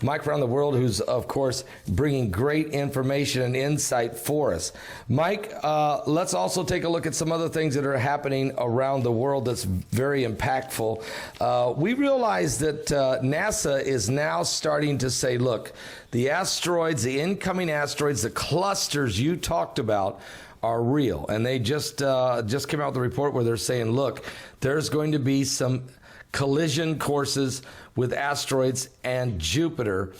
Mike around the world, who's, of course, bringing great information and insight for us. Mike, let's also take a look at some other things that are happening around the world that's very impactful. We realize that NASA is now starting to say, look, the asteroids, the incoming asteroids, the clusters you talked about are real. And they just came out with a report where they're saying, look, there's going to be some collision courses with asteroids and Jupiter.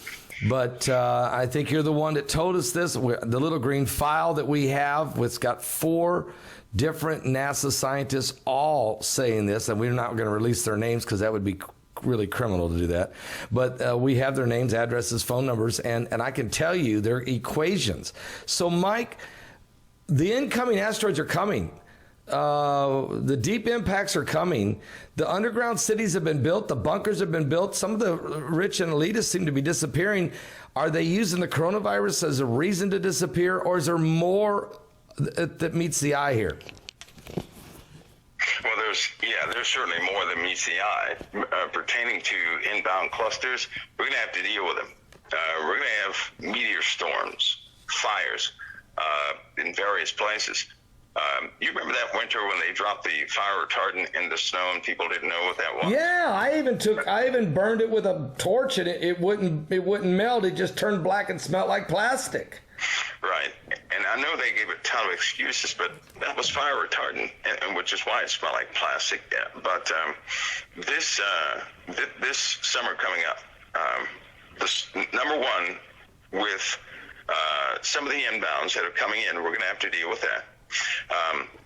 But I think you're the one that told us this. The little green file that we have, it's got 4 different NASA scientists all saying this, and we're not going to release their names because that would be really criminal to do that. But we have their names, addresses, phone numbers, and I can tell you their equations. So, Mike, the incoming asteroids are coming. The deep impacts are coming. The underground cities have been built. The bunkers have been built. Some of the rich and elitists seem to be disappearing. Are they using the coronavirus as a reason to disappear, or is there more that meets the eye here? Well, there's certainly more than meets the eye. Pertaining to inbound clusters, we're going to have to deal with them. We're going to have meteor storms, fires in various places. You remember that winter when they dropped the fire retardant in the snow and people didn't know what that was? Yeah, I even burned it with a torch and it wouldn't melt. It just turned black and smelled like plastic. Right. And I know they gave a ton of excuses, but that was fire retardant, and which is why it smelled like plastic. Yeah. But this summer coming up, number one, with some of the inbounds that are coming in, we're going to have to deal with that.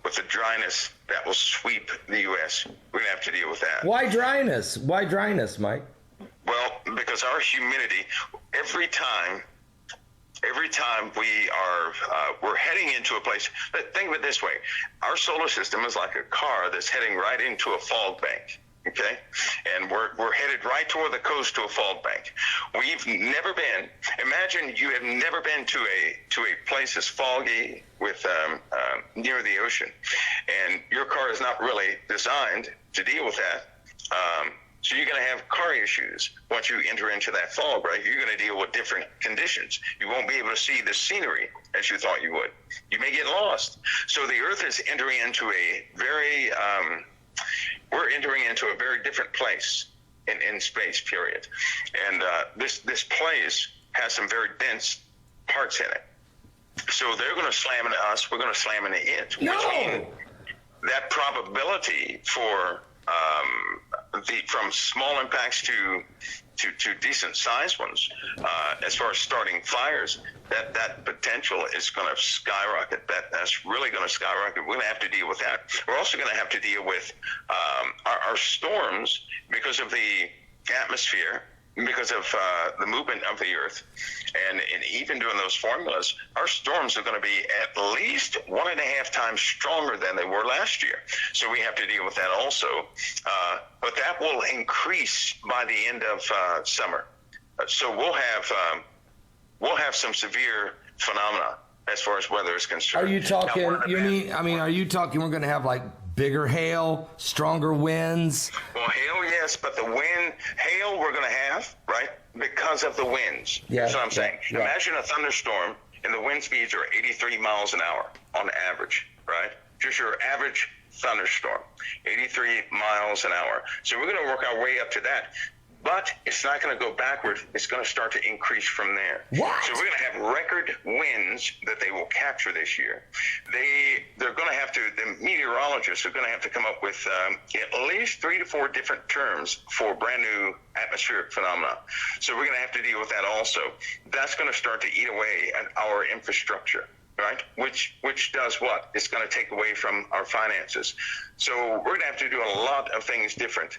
With the dryness that will sweep the U.S., we're going to have to deal with that. Why dryness? Why dryness, Mike? Well, because our humidity, every time we're heading into a place. Think of it this way: our solar system is like a car that's heading right into a fog bank. Okay, and we're headed right toward the coast to a fog bank. We've never been. Imagine you have never been to a place that's foggy with near the ocean, and your car is not really designed to deal with that. So you're going to have car issues once you enter into that fog, right? You're going to deal with different conditions. You won't be able to see the scenery as you thought you would. You may get lost. So the Earth is entering into a very we're entering into a very different place in space, period. And this place has some very dense parts in it. So they're going to slam into us, we're going to slam into it. No! Which means that probability for from small impacts to decent sized ones, as far as starting fires, that potential is going to skyrocket. That's really going to skyrocket. We're going to have to deal with that. We're also going to have to deal with our storms because of the atmosphere, because of the movement of the Earth, and even doing those formulas, our storms are going to be at least 1.5 times stronger than they were last year. So we have to deal with that also. But that will increase by the end of summer. So we'll have some severe phenomena as far as weather is concerned. Are you talking? Are you talking? We're going to have like bigger hail, stronger winds? Well, hail, yes, but the hail we're going to have, right, because of the winds. Yeah, that's what I'm saying. Yeah. Imagine a thunderstorm and the wind speeds are 83 miles an hour on average, right? Just your average thunderstorm, 83 miles an hour. So we're going to work our way up to that. But it's not going to go backward. It's going to start to increase from there. What? So we're going to have record winds that they will capture this year. They're going to have to, the meteorologists are going to have to come up with at least 3 to 4 different terms for brand new atmospheric phenomena. So we're going to have to deal with that also. That's going to start to eat away at our infrastructure. Right, which does what? It's going to take away from our finances. So we're going to have to do a lot of things different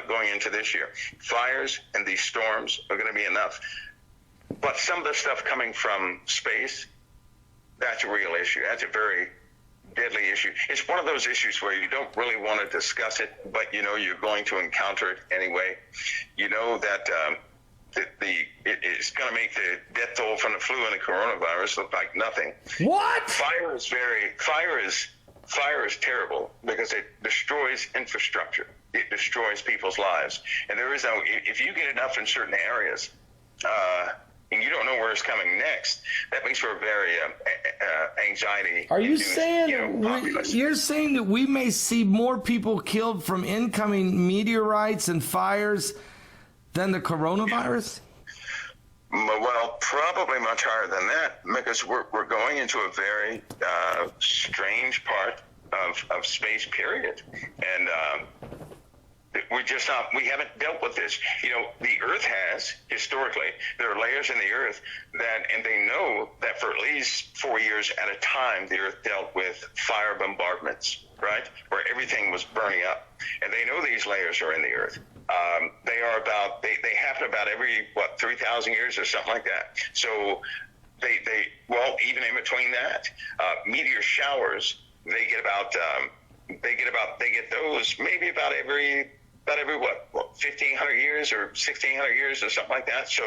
going into this year. Fires and these storms are going to be enough. But some of the stuff coming from space, that's a real issue. That's a very deadly issue. It's one of those issues where you don't really want to discuss it, but you know you're going to encounter it anyway. You know that it's going to make the death toll from the flu and the coronavirus look like nothing. What? Fire is terrible because it destroys infrastructure. It destroys people's lives. And there is no, if you get enough in certain areas, and you don't know where it's coming next, that makes for a very anxiety. Are you saying you're saying that we may see more people killed from incoming meteorites and fires than the coronavirus? Well, probably much higher than that, because we're going into a very strange part of space period, and we haven't dealt with this. The Earth has, historically, there are layers in the Earth and they know that for at least 4 years at a time, the Earth dealt with fire bombardments, right? Where everything was burning up. And they know these layers are in the Earth. They happen about every, 3,000 years or something like that. So even in between that, meteor showers, they get those maybe about every 1,500 years or 1,600 years or something like that. So,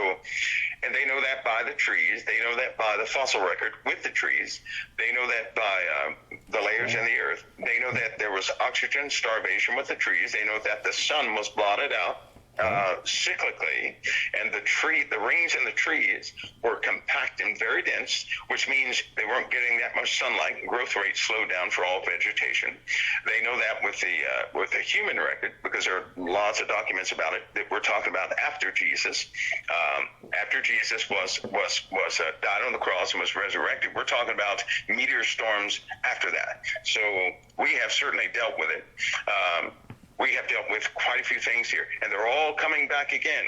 and they know that by the trees. They know that by the fossil record with the trees. They know that by the layers in the Earth. They know that there was oxygen starvation with the trees. They know that the sun was blotted out cyclically, and the rings in the trees were compact and very dense, which means they weren't getting that much sunlight. Growth rates slowed down for all vegetation. They know that with the human record, because there are lots of documents about it that we're talking about after Jesus. After Jesus was died on the cross and was resurrected, we're talking about meteor storms after that. So we have certainly dealt with it. We have dealt with quite a few things here, and they're all coming back again.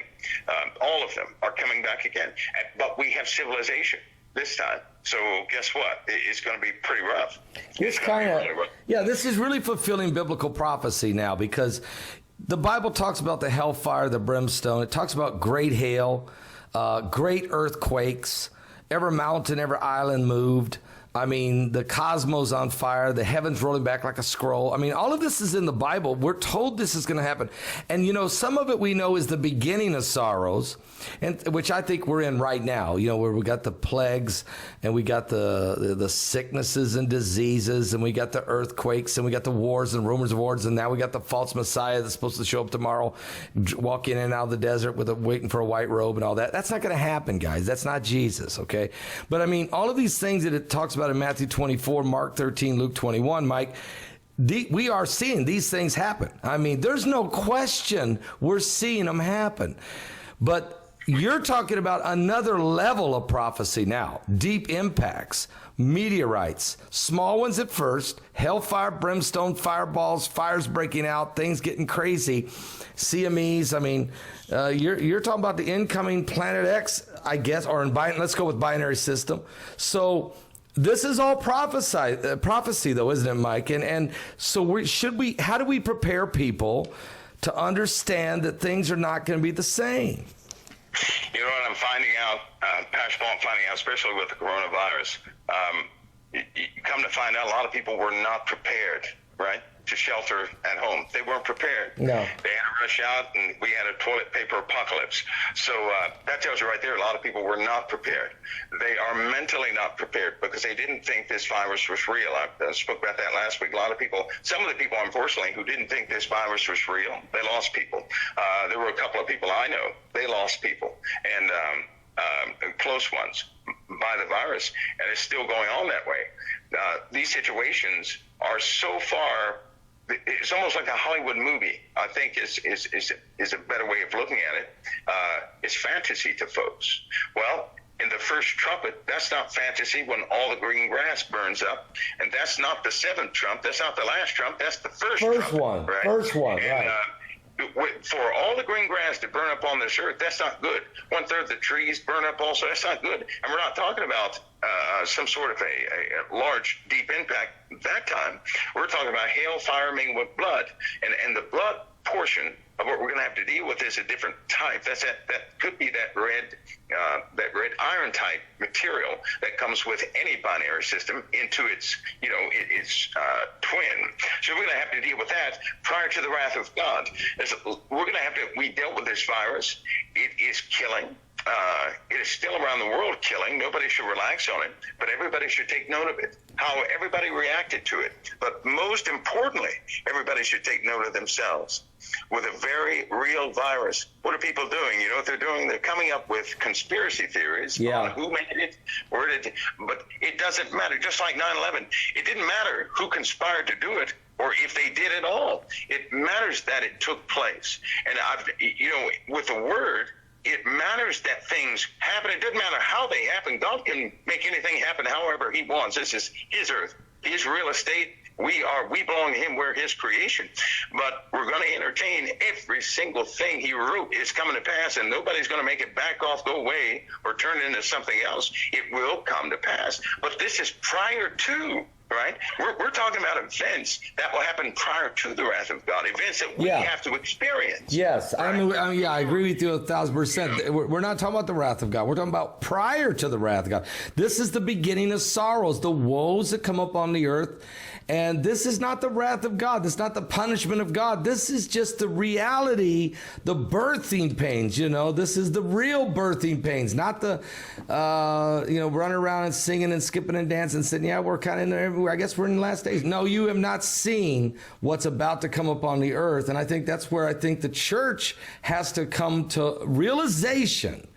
All of them are coming back again. But we have civilization this time. So guess what? It's going to be pretty rough. This is really fulfilling biblical prophecy now, because the Bible talks about the hellfire, the brimstone. It talks about great hail, great earthquakes, every mountain, every island moved. I mean, the cosmos on fire, the heavens rolling back like a scroll. I mean, all of this is in the Bible. We're told this is going to happen. And, some of it we know is the beginning of sorrows, and which I think we're in right now, where we got the plagues and we got the sicknesses and diseases, and we got the earthquakes and we got the wars and rumors of wars, and now we got the false Messiah that's supposed to show up tomorrow, walk in and out of the desert waiting for a white robe and all that. That's not going to happen, guys. That's not Jesus, okay? But, I mean, all of these things that it talks about in Matthew 24, Mark 13, Luke 21, Mike, we are seeing these things happen. I mean, there's no question we're seeing them happen. But you're talking about another level of prophecy now. Deep impacts, meteorites, small ones at first, hellfire, brimstone, fireballs, fires breaking out, things getting crazy, CMEs. I mean, you're talking about the incoming Planet X, I guess, or let's go with binary system. So this is all prophecy, though, isn't it, Mike? And so how do we prepare people to understand that things are not going to be the same? You know what I'm finding out, Pastor Paul, I'm finding out, especially with the coronavirus, you come to find out a lot of people were not prepared, right, to shelter at home. They weren't prepared. No. They had to rush out, and we had a toilet paper apocalypse. So that tells you right there, a lot of people were not prepared. They are mentally not prepared because they didn't think this virus was real. I spoke about that last week. Some of the people, unfortunately, who didn't think this virus was real, they lost people. There were a couple of people I know, they lost people, and close ones by the virus, and it's still going on that way. These situations are so far, it's almost like a Hollywood movie, I think is a better way of looking at it. It's fantasy to folks. Well, in the first trumpet, that's not fantasy when all the green grass burns up. And that's not the seventh trump. That's not the last trump. That's the first trumpet, one. Right? First one, and, right. For all the green grass to burn up on this earth, that's not good. 1/3 of the trees burn up also, that's not good. And we're not talking about some sort of a large, deep impact that time. We're talking about hail, fire mingled with blood. And the blood portion of what we're going to have to deal with is a different type. That could be that red iron type material that comes with any binary system into its twin. So we're going to have to deal with that prior to the wrath of God. We dealt with this virus. It is killing. It is still around the world killing. Nobody should relax on it, but everybody should take note of it, how everybody reacted to it. But most importantly, everybody should take note of themselves. With a very real virus, what are people doing? You know what they're doing? They're coming up with conspiracy theories on who made it, where did it, but it doesn't matter. Just like 9/11, it didn't matter who conspired to do it or if they did at all. It matters that it took place. And with the word, it matters that things happen. It doesn't matter how they happen. God can make anything happen however he wants. This is his earth, his real estate. We belong to him. We're his creation. But we're going to entertain every single thing he wrote is coming to pass, and nobody's going to make it back off, go away, or turn into something else. It will come to pass. But this is prior to, right? We're talking about events that will happen prior to the wrath of God, events that we have to experience. Yes, right? I agree with you 1,000%. We're not talking about the wrath of God. We're talking about prior to the wrath of God. This is the beginning of sorrows, the woes that come upon the earth. And this is not the wrath of God. This is not the punishment of God. This is just the reality, the birthing pains, This is the real birthing pains, not the, running around and singing and skipping and dancing and saying, we're kind of in there. I guess we're in the last days. No, you have not seen what's about to come upon the earth. And I think that's where I think the church has to come to realization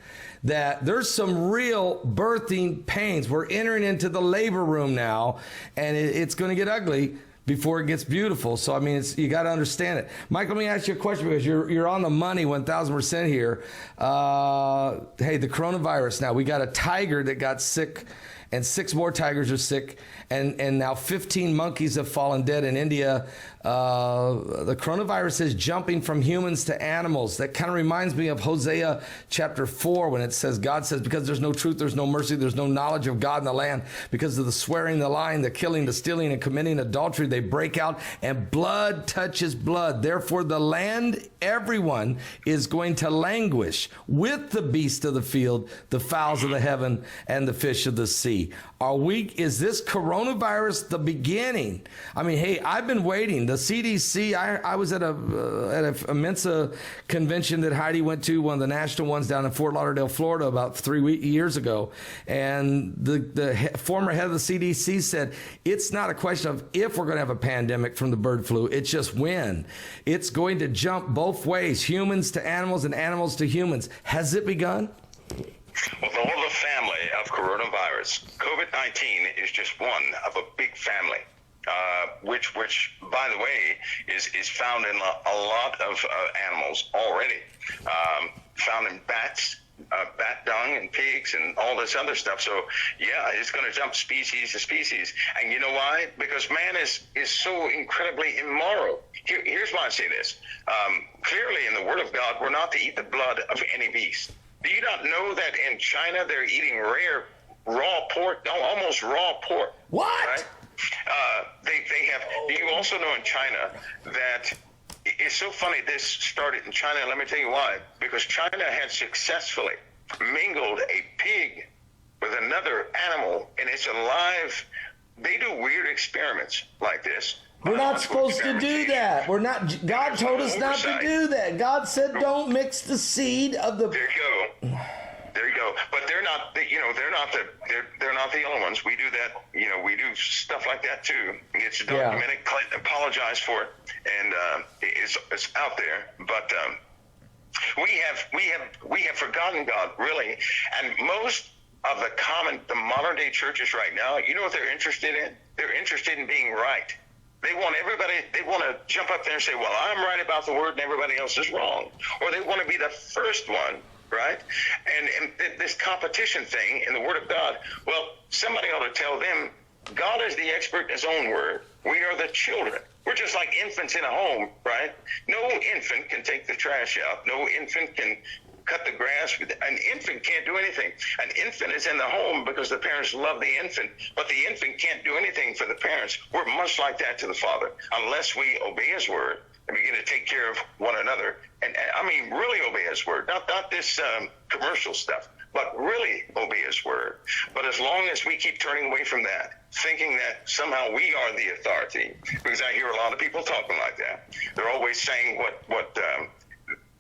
that there's some real birthing pains. We're entering into the labor room now, and it's going to get ugly before it gets beautiful. So, you got to understand it. Mike, let me ask you a question because you're on the money 1,000% here. Hey, the coronavirus now. We got a tiger that got sick, and 6 more tigers are sick, and now 15 monkeys have fallen dead in India. The coronavirus is jumping from humans to animals. That kind of reminds me of Hosea chapter 4 when it says, God says, because there's no truth, there's no mercy, there's no knowledge of God in the land. Because of the swearing, the lying, the killing, the stealing, and committing adultery, they break out, and blood touches blood. Therefore, the land, everyone is going to languish with the beasts of the field, the fowls of the heaven, and the fish of the sea. Is this coronavirus the beginning? Hey, I've been waiting. The CDC, I was at a Mensa convention that Heidi went to, one of the national ones down in Fort Lauderdale, Florida, about 3 years ago. And the former head of the CDC said, it's not a question of if we're going to have a pandemic from the bird flu, it's just when. It's going to jump both ways, humans to animals and animals to humans. Has it begun? Well, the whole family of coronavirus, COVID-19 is just one of a big family. Which, by the way, is found in a lot of animals already. Found in bats, bat dung, and pigs, and all this other stuff. So, it's going to jump species to species. And you know why? Because man is so incredibly immoral. Here's why I say this. Clearly, in the Word of God, we're not to eat the blood of any beast. Do you not know that in China they're eating rare, raw pork, almost raw pork? What? Right? They have. You also know in China that it's so funny. This started in China. Let me tell you why. Because China had successfully mingled a pig with another animal, and it's alive. They do weird experiments like this. We're not supposed to do that. We're not. God told us not to do that. God said, "Don't mix the seed of the." There you go. There you go. But they're not. They're not the only ones. We do that. We do stuff like that too. It's documented. Yeah. Apologize for it, and it's out there. But we have forgotten God, really, and most of the modern day churches right now. You know what they're interested in? They're interested in being right. They want to jump up there and say, well, I'm right about the word and everybody else is wrong. Or they want to be the first one, right? And this competition thing in the Word of God, well, somebody ought to tell them, God is the expert in his own word. We are the children. We're just like infants in a home, right? No infant can take the trash out. No infant can cut the grass. An infant can't do anything. An infant is in the home because the parents love the infant, but the infant can't do anything for the parents. We're much like that to the Father, unless we obey his word and begin to take care of one another. And really obey his word, not this commercial stuff, but really obey his word. But as long as we keep turning away from that, thinking that somehow we are the authority, because I hear a lot of people talking like that. They're always saying what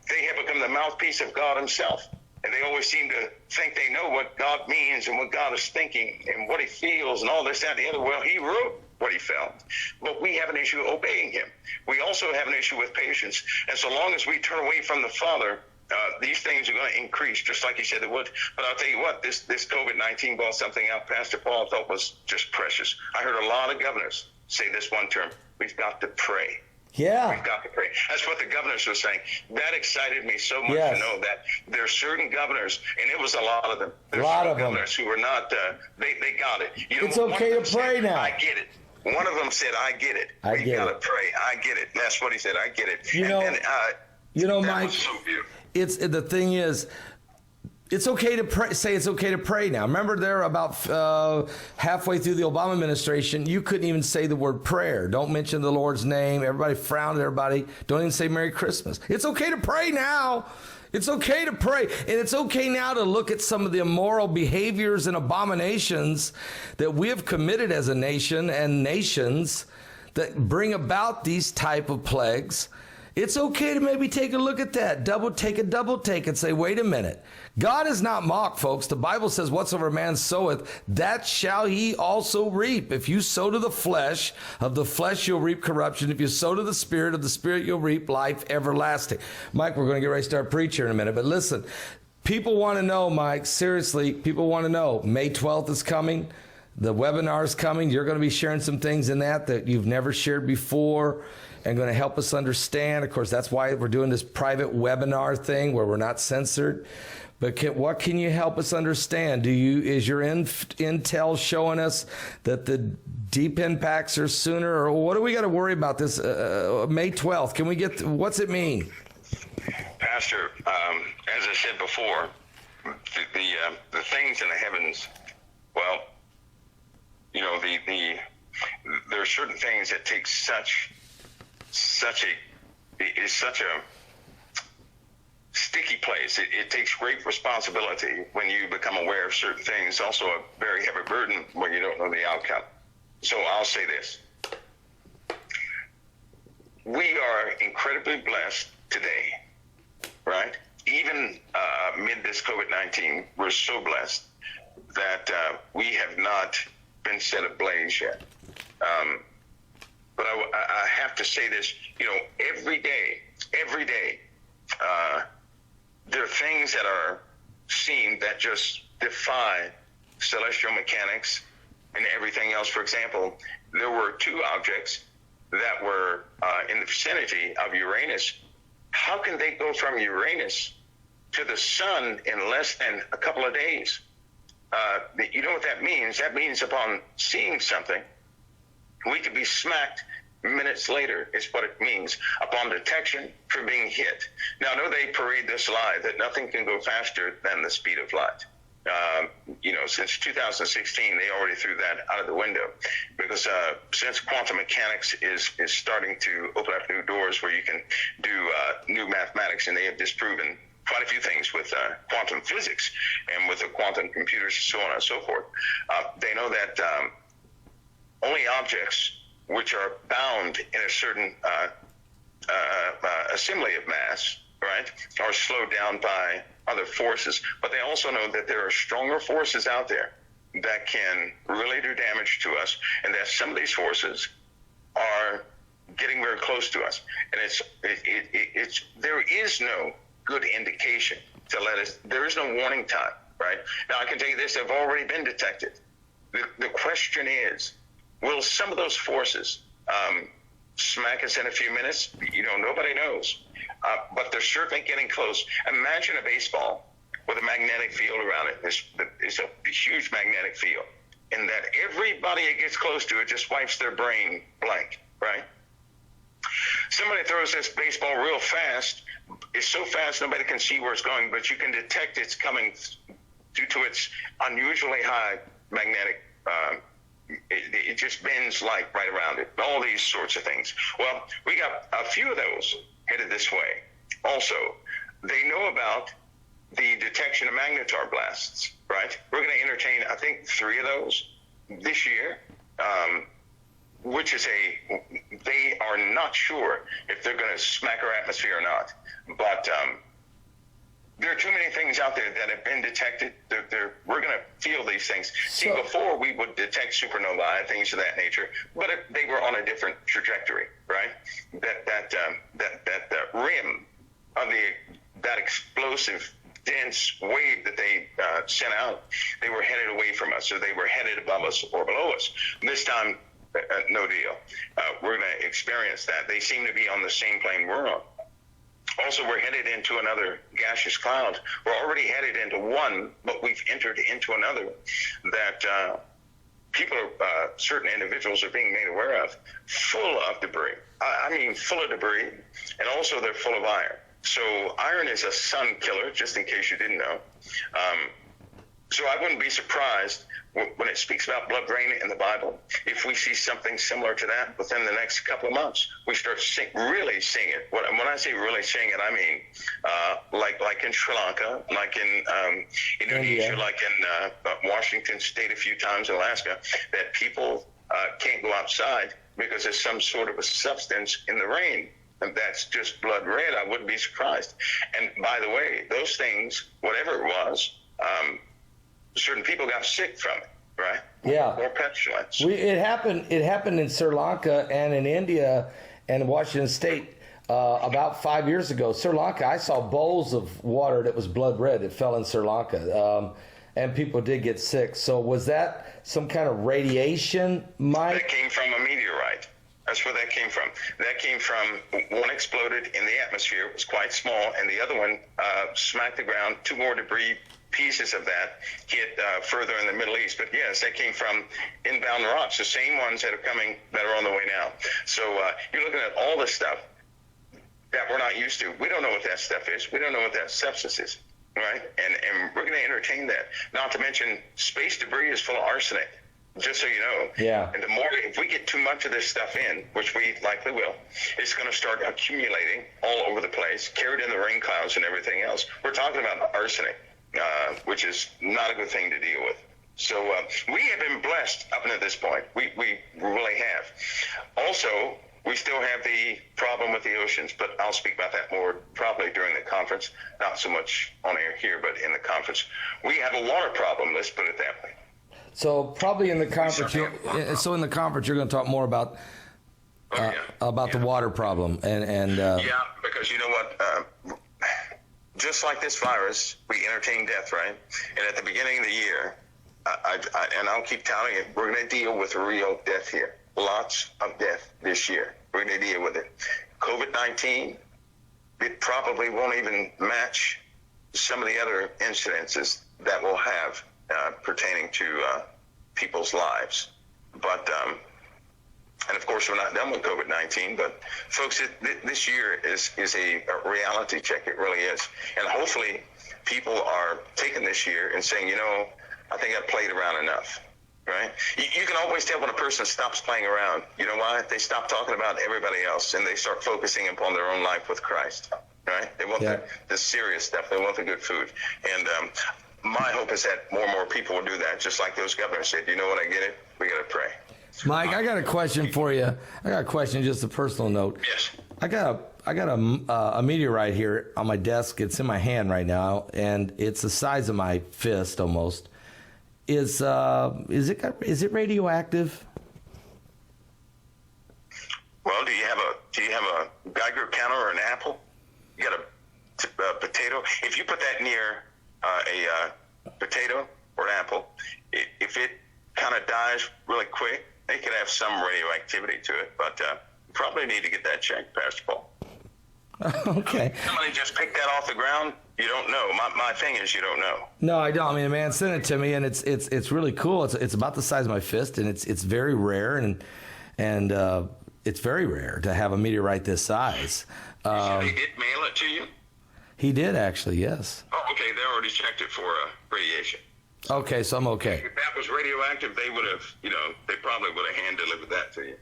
they have become the mouthpiece of God himself. And they always seem to think they know what God means and what God is thinking and what he feels and all this, that, and the other. Well, he wrote what he felt. But we have an issue obeying him. We also have an issue with patience. And so long as we turn away from the Father, these things are going to increase, just like he said they would. But I'll tell you what, this COVID-19 brought something out Pastor Paul thought was just precious. I heard a lot of governors say this one term: we've got to pray. Yeah. We've got to pray. That's what the governors were saying. That excited me so much Yes. to know that there are certain governors, and it was a lot of them. There's A lot certain of them. governors who were not, they got it. You know, It's one okay of them to pray said, now. I get it. One of them said, I get it. I We've get got to it. pray. I get it. And that's what he said. I get it. You know, that Mike, was so beautiful. the thing is, it's okay to pray. Say it's okay to pray now. Remember, there about halfway through the Obama administration, you couldn't even say the word prayer. Don't mention the Lord's name. Everybody frowned at everybody. Don't even say Merry Christmas. It's okay to pray now. It's okay to pray. And it's okay now to look at some of the immoral behaviors and abominations that we have committed as a nation and nations that bring about these type of plagues. It's okay to maybe take a look at that, double take and say, wait a minute. God is not mocked, folks. The Bible says, whatsoever a man soweth, that shall he also reap. If you sow to the flesh, of the flesh you'll reap corruption. If you sow to the Spirit, of the Spirit you'll reap life everlasting. Mike, we're going to get ready to start preaching in a minute, but listen, people want to know, Mike, seriously, people want to know. May 12th is coming. The webinar is coming. You're going to be sharing some things in that you've never shared before, and going to help us understand. Of course, that's why we're doing this private webinar thing where we're not censored. But what can you help us understand? Is your intel showing us that the deep impacts are sooner, or what do we got to worry about this May 12th? Can we what's it mean? Pastor, as I said before, the things in the heavens, well, you know, there are certain things that take such a sticky place. It takes great responsibility when you become aware of certain things. Also a very heavy burden when you don't know the outcome. So I'll say this. We are incredibly blessed today, right? Even amid this COVID-19, we're so blessed that we have not been set ablaze yet. But I have to say this, you know, every day, there are things that are seen that just defy celestial mechanics and everything else. For example, there were two objects that were in the vicinity of Uranus. How can they go from Uranus to the sun in less than a couple of days? You know what that means? That means upon seeing something, we could be smacked minutes later, is what it means, upon detection for being hit. Now, I know they parade this lie that nothing can go faster than the speed of light. You know, since 2016, they already threw that out of the window, because since quantum mechanics is starting to open up new doors where you can do new mathematics, and they have disproven quite a few things with quantum physics and with the quantum computers and so on and so forth. They know that only objects which are bound in a certain assembly of mass, right, are slowed down by other forces. But they also know that there are stronger forces out there that can really do damage to us, and that some of these forces are getting very close to us. And it's there is no good indication to let us, there is no warning time, right? Now, I can tell you this, they've already been detected. The question is, will some of those forces smack us in a few minutes? You know, nobody knows. But they're certainly getting close. Imagine a baseball with a magnetic field around it. It's a huge magnetic field. And that everybody that gets close to it just wipes their brain blank, right? Somebody throws this baseball real fast. It's so fast nobody can see where it's going, but you can detect it's coming due to its unusually high magnetic it just bends light right around it. All these sorts of things. Well, we got a few of those headed this way. Also, they know about the detection of magnetar blasts, right? We're going to entertain, I think, 3 of those this year, which is they are not sure if they're going to smack our atmosphere or not. But there are too many things out there that have been detected. We're going to feel these things. See, before we would detect supernovae, things of that nature, but they were on a different trajectory, right? That rim of that explosive, dense wave that they sent out, they were headed away from us, or they were headed above us or below us. This time, no deal. We're going to experience that. They seem to be on the same plane we're on. Also, we're headed into another gaseous cloud. We're already headed into one, but we've entered into another that people, certain individuals are being made aware of, full of debris. I mean, full of debris, and also they're full of iron. So iron is a sun killer, just in case you didn't know. So I wouldn't be surprised when it speaks about blood rain in the Bible, if we see something similar to that within the next couple of months, we start really seeing it. When I say really seeing it, I mean like in Sri Lanka, like in Indonesia, like in Washington State a few times, Alaska, that people can't go outside because there's some sort of a substance in the rain. And that's just blood red. I wouldn't be surprised. And by the way, those things, whatever it was, certain people got sick from it, right? Yeah. Or pestilence. It happened in Sri Lanka and in India and Washington State about 5 years ago. Sri Lanka, I saw bowls of water that was blood red that fell in Sri Lanka, and people did get sick. So was that some kind of radiation, Mike? That came from a meteorite. That's where that came from. That came from one exploded in the atmosphere. It was quite small, and the other one smacked the ground. Two more debris pieces of that hit further in the Middle East. But yes, that came from inbound rocks, the same ones that are on the way now. So you're looking at all this stuff that we're not used to. We don't know what that stuff is. We don't know what that substance is, right? And we're going to entertain that. Not to mention, space debris is full of arsenic. Just so you know. Yeah. And the more, if we get too much of this stuff in, which we likely will, it's going to start accumulating all over the place, carried in the rain clouds and everything else. We're talking about arsenic, which is not a good thing to deal with. So we have been blessed up until this point. We really have. Also, we still have the problem with the oceans, but I'll speak about that more probably during the conference. Not so much on air here, but in the conference. We have a water problem, let's put it that way. So probably in the conference, you're going to talk more about the water problem and yeah, because you know what, just like this virus, we entertain death, right? And at the beginning of the year, and I'll keep telling you, we're going to deal with real death here. Lots of death this year. We're going to deal with it. COVID-19, it probably won't even match some of the other incidences that we'll have pertaining to people's lives. But, and of course, we're not done with COVID-19, but folks, this year is a reality check. It really is. And hopefully people are taking this year and saying, you know, I think I've played around enough, right? You can always tell when a person stops playing around. You know why? They stop talking about everybody else and they start focusing upon their own life with Christ, right? They want the serious stuff. They want the good food. And, my hope is that more and more people will do that, just like those governors said, you know what, I get it, we got to pray. Mike, I got a question for you. I got a question, just a personal note. Yes. I got a meteorite here on my desk. It's in my hand right now, and it's the size of my fist almost. Is it radioactive? Well, do you have a Geiger counter or an apple? You got a potato? If you put that near a potato or an apple, if it kind of dies really quick, it could have some radioactivity to it, but you probably need to get that checked, Pastor Paul. Okay. Somebody just picked that off the ground, you don't know. My thing is you don't know. No, I don't. I mean, a man sent it to me, and it's really cool. It's about the size of my fist, and it's very rare, and it's very rare to have a meteorite this size. They did mail it to you? He did, actually, yes. Oh, okay. They already checked it for radiation. Okay, so I'm okay. If that was radioactive, they would have, they probably would have hand-delivered that to you.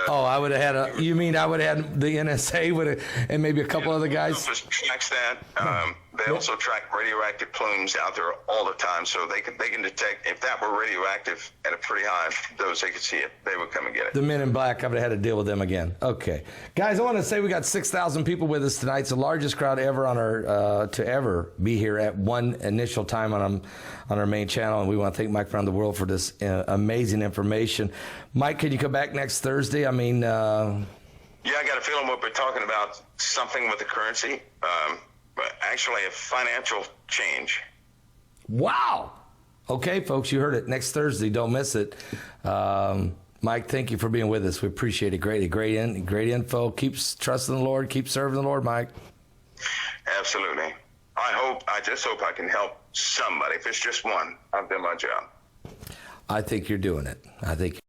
I would have had you mean I would have had the NSA and maybe a couple other guys? Tracks that. They also track radioactive plumes out there all the time, so they can detect if that were radioactive at a pretty high dose. They could see it. They would come and get it. The Men in Black, I would have had to deal with them again. Okay, guys, I want to say we got 6,000 people with us tonight. It's the largest crowd ever on our to ever be here at one initial time on our main channel, and we want to thank Mike around the world for this amazing information. Mike, can you come back next Thursday? I mean, yeah, I got a feeling we'll be talking about something with the currency. But actually a financial change. Wow. Okay, folks, you heard it. Next Thursday, don't miss it. Mike, thank you for being with us. We appreciate it. Great info. Keep trusting the Lord. Keep serving the Lord, Mike. Absolutely. I just hope I can help somebody. If it's just one, I've done my job. I think you're doing it.